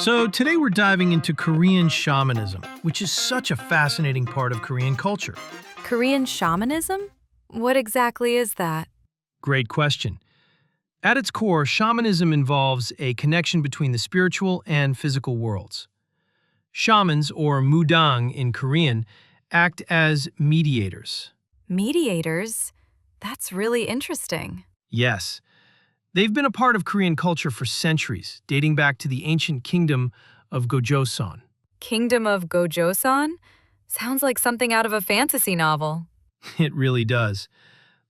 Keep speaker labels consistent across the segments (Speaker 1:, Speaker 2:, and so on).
Speaker 1: So today we're diving into Korean shamanism, which is such a fascinating part of Korean culture.
Speaker 2: Korean shamanism? What exactly is that?
Speaker 1: Great question. At its core, shamanism involves a connection between the spiritual and physical worlds. Shamans, or Mudang in Korean, act as mediators.
Speaker 2: Mediators? That's really interesting.
Speaker 1: Yes, they've been a part of Korean culture for centuries, dating back to the ancient kingdom of Gojoseon.
Speaker 2: Kingdom of Gojoseon? Sounds like something out of a fantasy novel.
Speaker 1: It really does.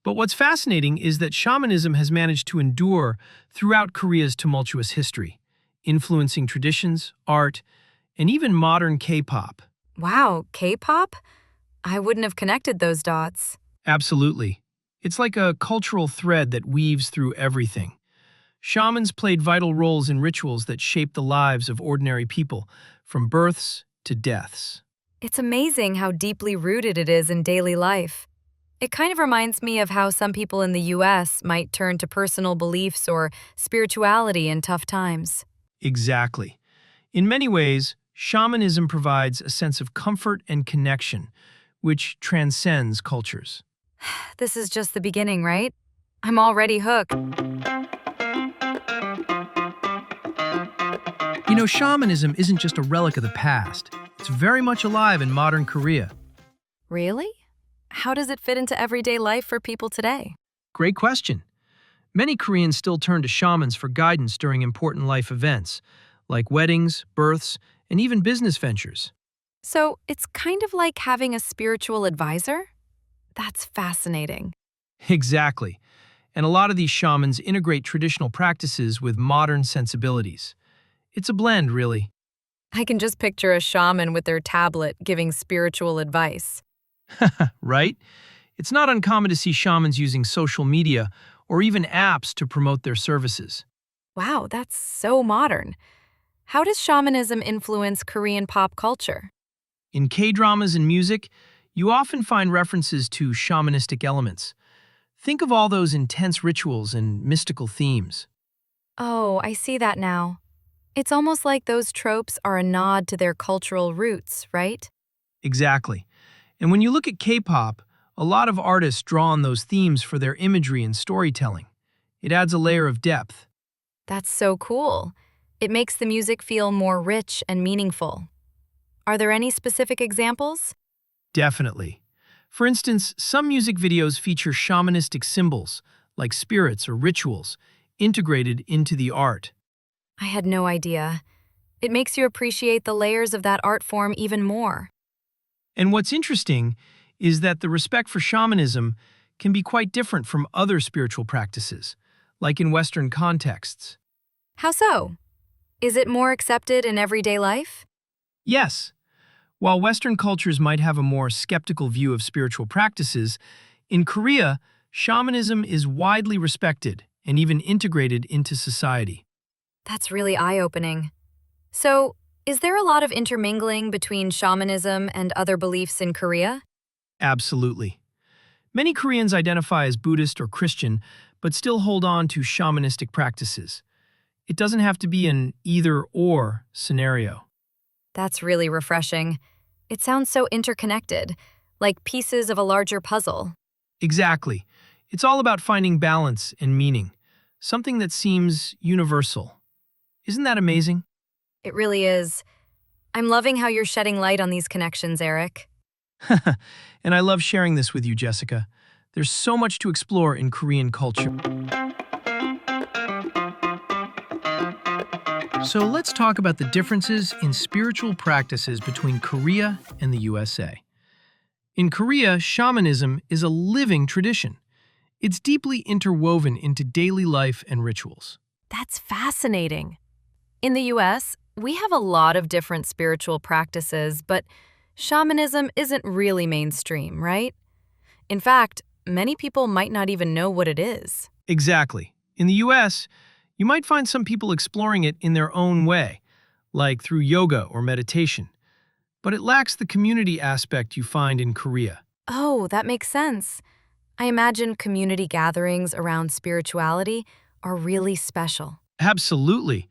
Speaker 1: But what's fascinating is that shamanism has managed to endure throughout Korea's tumultuous history, influencing traditions, art, and even modern K-pop.
Speaker 2: Wow, K-pop? I wouldn't have connected those dots.
Speaker 1: Absolutely. It's like a cultural thread that weaves through everything. Shamans played vital roles in rituals that shaped the lives of ordinary people, from births to deaths.
Speaker 2: It's amazing how deeply rooted it is in daily life. It kind of reminds me of how some people in the US might turn to personal beliefs or spirituality in tough times.
Speaker 1: Exactly. In many ways, shamanism provides a sense of comfort and connection, which transcends cultures.
Speaker 2: This is just the beginning, right? I'm already hooked.
Speaker 1: You know, shamanism isn't just a relic of the past. It's very much alive in modern Korea.
Speaker 2: Really? How does it fit into everyday life for people today?
Speaker 1: Great question. Many Koreans still turn to shamans for guidance during important life events, like weddings, births, and even business ventures.
Speaker 2: So it's kind of like having a spiritual advisor? That's fascinating.
Speaker 1: Exactly. And a lot of these shamans integrate traditional practices with modern sensibilities. It's a blend, really.
Speaker 2: I can just picture a shaman with their tablet giving spiritual advice.
Speaker 1: Right? It's not uncommon to see shamans using social media or even apps to promote their services.
Speaker 2: Wow, that's so modern. How does shamanism influence Korean pop culture?
Speaker 1: In K-dramas and music, you often find references to shamanistic elements. Think of all those intense rituals and mystical themes.
Speaker 2: Oh, I see that now. It's almost like those tropes are a nod to their cultural roots, right?
Speaker 1: Exactly. And when you look at K-pop, a lot of artists draw on those themes for their imagery and storytelling. It adds a layer of depth.
Speaker 2: That's so cool. It makes the music feel more rich and meaningful. Are there any specific examples?
Speaker 1: Definitely. For instance, some music videos feature shamanistic symbols, like spirits or rituals, integrated into the art.
Speaker 2: I had no idea. It makes you appreciate the layers of that art form even more.
Speaker 1: And what's interesting is that the respect for shamanism can be quite different from other spiritual practices, like in Western contexts.
Speaker 2: How so? Is it more accepted in everyday life?
Speaker 1: Yes, while Western cultures might have a more skeptical view of spiritual practices, in Korea, shamanism is widely respected and even integrated into society.
Speaker 2: That's really eye-opening. So, is there a lot of intermingling between shamanism and other beliefs in Korea?
Speaker 1: Absolutely. Many Koreans identify as Buddhist or Christian, but still hold on to shamanistic practices. It doesn't have to be an either-or scenario.
Speaker 2: That's really refreshing. It sounds so interconnected, like pieces of a larger puzzle.
Speaker 1: Exactly. It's all about finding balance and meaning, something that seems universal. Isn't that amazing?
Speaker 2: It really is. I'm loving how you're shedding light on these connections, Eric.
Speaker 1: And I love sharing this with you, Jessica. There's so much to explore in Korean culture. So let's talk about the differences in spiritual practices between Korea and the USA. In Korea, shamanism is a living tradition. It's deeply interwoven into daily life and rituals.
Speaker 2: That's fascinating. In the US, we have a lot of different spiritual practices, but shamanism isn't really mainstream, right? In fact, many people might not even know what it is.
Speaker 1: Exactly. In the US, you might find some people exploring it in their own way, like through yoga or meditation. But it lacks the community aspect you find in Korea.
Speaker 2: Oh, that makes sense. I imagine community gatherings around spirituality are really special.
Speaker 1: Absolutely.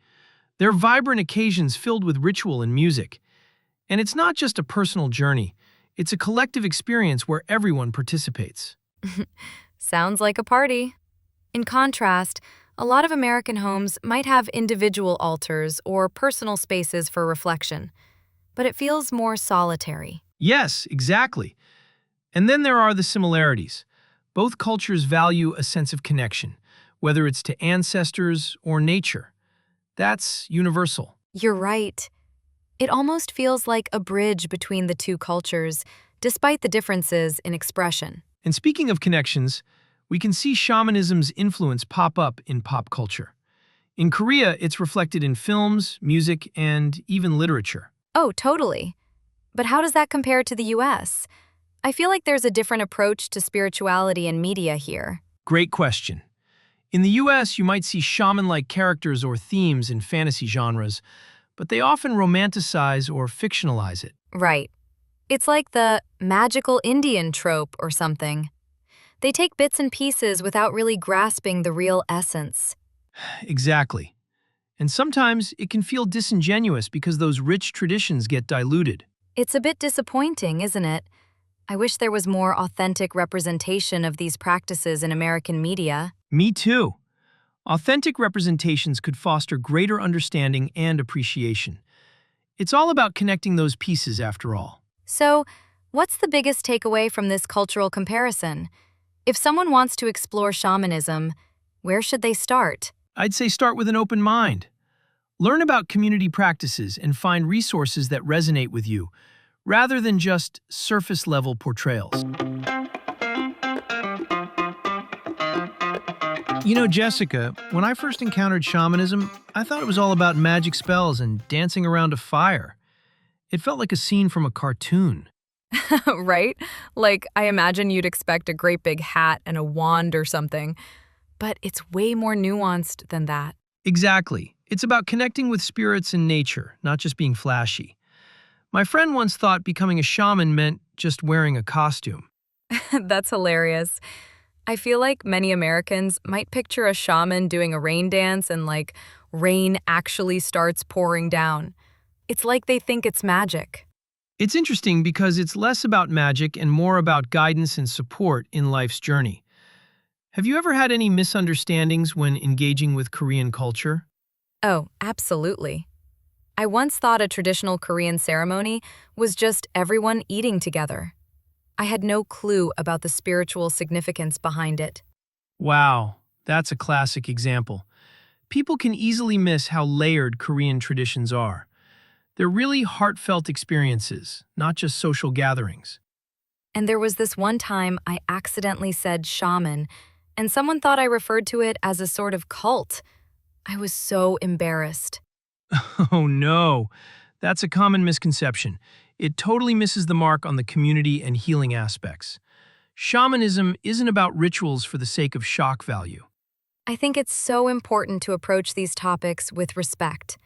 Speaker 1: They're vibrant occasions filled with ritual and music. And it's not just a personal journey, it's a collective experience where everyone participates.
Speaker 2: Sounds like a party. In contrast, a lot of American homes might have individual altars or personal spaces for reflection, but it feels more solitary.
Speaker 1: Yes, exactly. And then there are the similarities. Both cultures value a sense of connection, whether it's to ancestors or nature. That's universal.
Speaker 2: You're right. It almost feels like a bridge between the two cultures, despite the differences in expression.
Speaker 1: And speaking of connections, we can see shamanism's influence pop up in pop culture. In Korea, it's reflected in films, music, and even literature.
Speaker 2: Oh, totally. But how does that compare to the US? I feel like there's a different approach to spirituality and media here.
Speaker 1: Great question. In the US, you might see shaman-like characters or themes in fantasy genres, but they often romanticize or fictionalize it.
Speaker 2: Right. It's like the magical Indian trope or something. They take bits and pieces without really grasping the real essence.
Speaker 1: Exactly. And sometimes it can feel disingenuous because those rich traditions get diluted.
Speaker 2: It's a bit disappointing, isn't it? I wish there was more authentic representation of these practices in American media.
Speaker 1: Me too. Authentic representations could foster greater understanding and appreciation. It's all about connecting those pieces, after all.
Speaker 2: So, what's the biggest takeaway from this cultural comparison? If someone wants to explore shamanism, where should they start?
Speaker 1: I'd say start with an open mind. Learn about community practices and find resources that resonate with you, rather than just surface-level portrayals. You know, Jessica, when I first encountered shamanism, I thought it was all about magic spells and dancing around a fire. It felt like a scene from a cartoon.
Speaker 2: Right? Like, I imagine you'd expect a great big hat and a wand or something. But it's way more nuanced than that.
Speaker 1: Exactly. It's about connecting with spirits and nature, not just being flashy. My friend once thought becoming a shaman meant just wearing a costume.
Speaker 2: That's hilarious. I feel like many Americans might picture a shaman doing a rain dance and, like, rain actually starts pouring down. It's like they think it's magic.
Speaker 1: It's interesting because it's less about magic and more about guidance and support in life's journey. Have you ever had any misunderstandings when engaging with Korean culture?
Speaker 2: Oh, absolutely. I once thought a traditional Korean ceremony was just everyone eating together. I had no clue about the spiritual significance behind it.
Speaker 1: Wow, that's a classic example. People can easily miss how layered Korean traditions are. They're really heartfelt experiences, not just social gatherings.
Speaker 2: And there was this one time I accidentally said shaman, and someone thought I referred to it as a sort of cult. I was so embarrassed.
Speaker 1: Oh no, that's a common misconception. It totally misses the mark on the community and healing aspects. Shamanism isn't about rituals for the sake of shock value.
Speaker 2: I think it's so important to approach these topics with respect.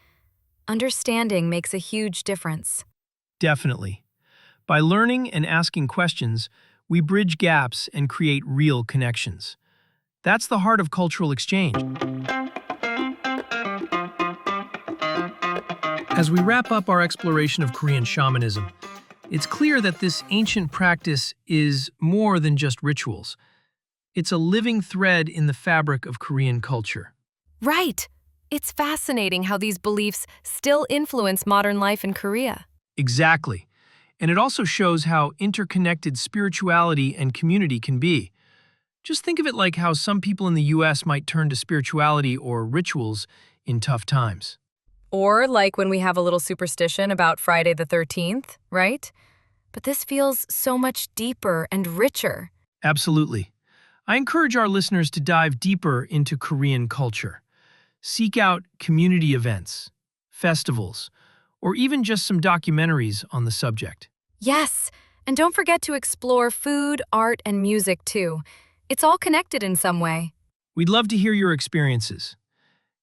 Speaker 2: Understanding makes a huge difference.
Speaker 1: Definitely. By learning and asking questions, we bridge gaps and create real connections. That's the heart of cultural exchange. As we wrap up our exploration of Korean shamanism, it's clear that this ancient practice is more than just rituals. It's a living thread in the fabric of Korean culture.
Speaker 2: Right. It's fascinating how these beliefs still influence modern life in Korea.
Speaker 1: Exactly. And it also shows how interconnected spirituality and community can be. Just think of it like how some people in the US might turn to spirituality or rituals in tough times.
Speaker 2: Or like when we have a little superstition about Friday the 13th, right? But this feels so much deeper and richer.
Speaker 1: Absolutely. I encourage our listeners to dive deeper into Korean culture. Seek out community events, festivals, or even just some documentaries on the subject.
Speaker 2: Yes, and don't forget to explore food, art, and music too. It's all connected in some way.
Speaker 1: We'd love to hear your experiences.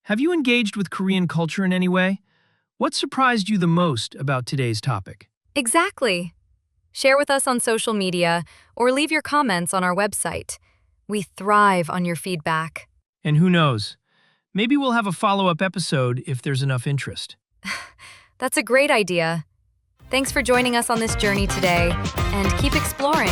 Speaker 1: Have you engaged with Korean culture in any way? What surprised you the most about today's topic?
Speaker 2: Exactly. Share with us on social media or leave your comments on our website. We thrive on your feedback.
Speaker 1: And who knows, Maybe we'll have a follow-up episode if there's enough interest.
Speaker 2: That's a great idea. Thanks for joining us on this journey today, and keep exploring.